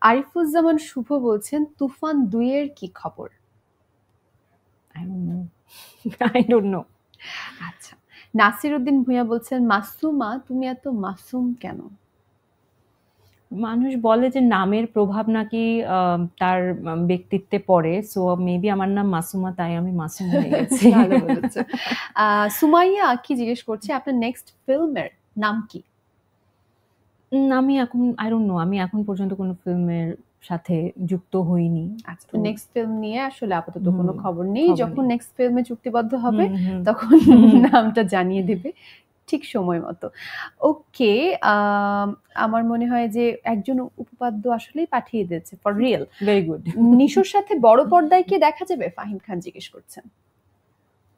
আরিফুজ্জামান শুভ বলছেন তুফান 2 এর কি খবর? I don't know. I don't know. আচ্ছা, নাসির উদ্দিন ভূঁইয়া বলছেন মাসুমা তুমি এত মাসুম কেন? মানুষ বলে যে নামের প্রভাব নাকি তার ব্যক্তিত্বে পড়ে, সো মেবি আমার নাম মাসুমা, তাই আমি মাসুম হয়ে গেছি। ভালো বলেছে। সুমাইয়া কি জিজ্ঞেস করছে আপনার নেক্সট ফিল্মের নাম কি? আমি এখন আই ডোন্ট নো, আমি এখন পর্যন্ত কোনো ফিল্মের সাথে যুক্ত হইনি। আচ্ছা, নেক্সট ফিল্ম নিয়ে আসলে আপাতত কোনো খবর নেই। খবর যখন নেই। নেক্সট ফিল্মে চুক্তিবদ্ধ হবে তখন নামটা জানিয়ে দেবে ঠিক সময় মতো। ওকে, আমার মনে হয় যে একজন উপপাদ্য আসলেই পাঠিয়ে দিয়েছে ফর রিয়েল। Very good. নিশোর সাথে বড় পর্দায় কি দেখা যাবে? ফাহিম খান জিজ্ঞেস করছেন।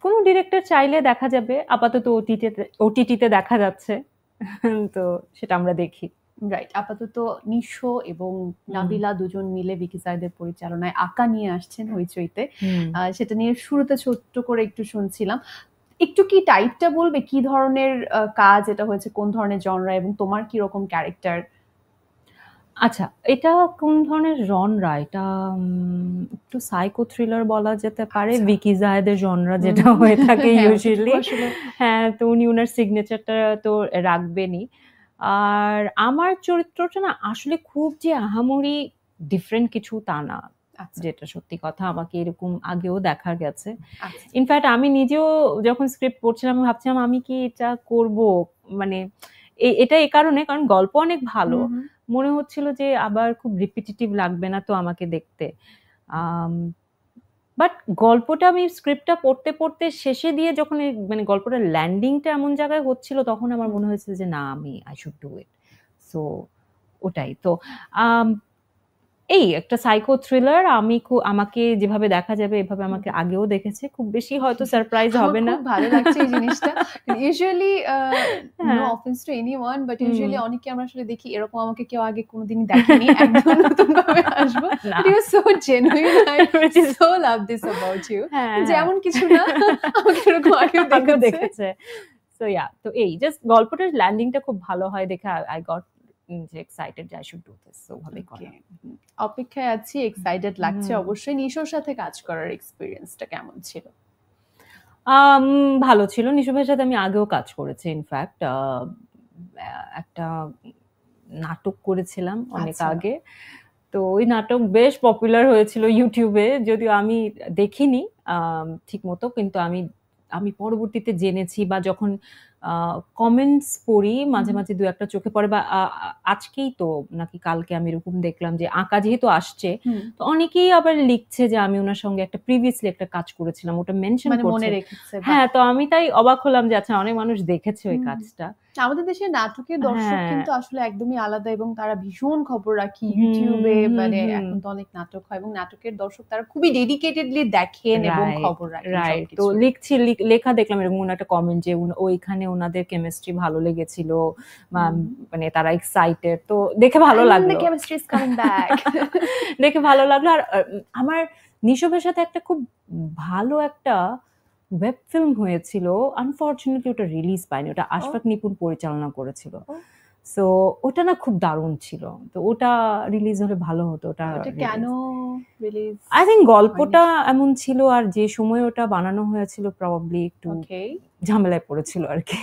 কোনো ডিরেক্টর চাইলে দেখা যাবে, আপাতত ওটিটিতে দেখা যাচ্ছে, তো সেটা আমরা দেখি। রাইট, আপাতত নিশো এবং নাবিলা দুজন মিলে ভিকি জায়েদের পরিচালনায় আঁকা নিয়ে আসছেন হইচইতে। সেটা নিয়ে শুরুতে ছোট্ট করে একটু শুনছিলাম। একটু কি টাইপটা বলবে, কি ধরনের কাজ এটা হয়েছে, কোন ধরনের জনরা, এবং তোমার কি রকম ক্যারেক্টার? আচ্ছা, এটা কোন ধরনের জনরা? এটা একটু সাইকো থ্রিলার বলা যেতে পারে, ভিকি জায়েদের জনরা যেটা হয়ে থাকে ইউজুয়ালি। হ্যাঁ, তো উনি ওনার সিগনেচারটা তো রাখবেনই। আর আমার চরিত্রটা না আসলে খুব যে আহামরি ডিফারেন্ট কিছু তা না, যেটা সত্যি কথা। আমাকে এরকম আগেও দেখা গেছে। ইনফ্যাক্ট আমি নিজেও যখন স্ক্রিপ্ট পড়ছিলাম ভাবছিলাম আমি কি এটা করব, মানে এটা এই কারণে, কারণ গল্প অনেক ভালো, মনে হচ্ছিল যে আবার খুব রিপিটিটিভ লাগবে না তো আমাকে দেখতে। বাট গল্পটা আমি স্ক্রিপ্টটা পড়তে পড়তে শেষে দিয়ে যখন মানে গল্পটা ল্যান্ডিংটা এমন জায়গায় হচ্ছিল, তখন আমার মনে হয়েছে যে না, আমি I should do it. So ওটাই তো। এই একটা সাইকো থ্রিলার, আমাকে যেভাবে দেখা যাবে এভাবে আমাকে আগেও দেখেছে, খুব বেশি হয়তো সারপ্রাইজ হবে না। খুব ভালো লাগছে এই জিনিসটা। Usually no offence to anyone, but usually অনেকে আমরা আসলে দেখি এরকম আমাকে কেউ আগে কোনোদিনই দেখেনি, একদম নতুন ভাবে আসবো। You are so genuine, I so love this about you. যেমন কিছু না, আমাকে এরকম আগেও দেখেছে। সো ইয়া, তো এই জাস্ট গল্পটার ল্যান্ডিংটা খুব ভালো হয় দেখে আই গট এক্সাইটেড যে I should do this. So ভাবে করা। অপেক্ষায় আছি, এক্সাইটেড লাগছে অবশ্যই। নিশোর সাথে কাজ করার এক্সপেরিয়েন্সটা কেমন ছিল? ভালো ছিল। নিশো ভাইয়ের সাথে আমি আগেও কাজ করেছি। ইনফ্যাক্ট একটা নাটক করেছিলাম অনেক আগে। তো ওই নাটক বেশ পপুলার হয়েছিল ইউটিউবে, যদিও আমি দেখিনি ঠিক মতো, কিন্তু আমি পরবর্তীতে জেনেছি, বা যখন কমেন্টস পড়ি মাঝে মাঝে দু একটা চোখে পড়ে, বা আজকেই তো নাকি কালকে আমি এরকম দেখলাম যে আঁকা যেহেতু আসছে, তো অনেকেই আবার লিখছে যে আমি ওনার সঙ্গে একটা প্রিভিয়াসলি একটা কাজ করেছিলাম, ওটা মেনশন করছে। হ্যাঁ, তো আমি তাই অবাক হলাম যে আচ্ছা, অনেক মানুষ দেখেছে ওই কাজটা। আমাদের দেশে নাটকের দর্শক কিন্তু আসলে একদমই আলাদা, এবং তারা ভীষণ খবর রাখি ইউটিউবে। মানে এখন তো অনেক নাটক হয়, এবং নাটকের দর্শক তারা খুবই ডেডিকেটেডলি দেখেন এবং খবর রাখেন। রাইট, তো লেখা দেখলাম এরকম একটা কমেন্ট যে ওইখানে ওনাদের কেমিস্ট্রি ভালো লেগেছিল, মানে তারা এক্সাইটেড, তো দেখে ভালো লাগলো। Chemistry is coming back. দেখে ভালো লাগলো। আর আমার নিশো ভাইয়ের সাথে একটা খুব ভালো একটা ওয়েব ফিল্ম হয়েছিল, আনফরচুনেটলি ওটা রিলিজ পায়নি, ওটা আশফাক নিপুণ পরিচালনা করেছিল। সো ওটা না খুব দারুণ ছিল, তো ওটা রিলিজ হলে ভালো হতো। ওটা কেন রিলিজ? আই থিঙ্ক গল্পটা এমন ছিল, আর যে সময় ওটা বানানো হয়েছিল প্রবাবলি একটু ঝামেলায় পড়েছিল আর কি।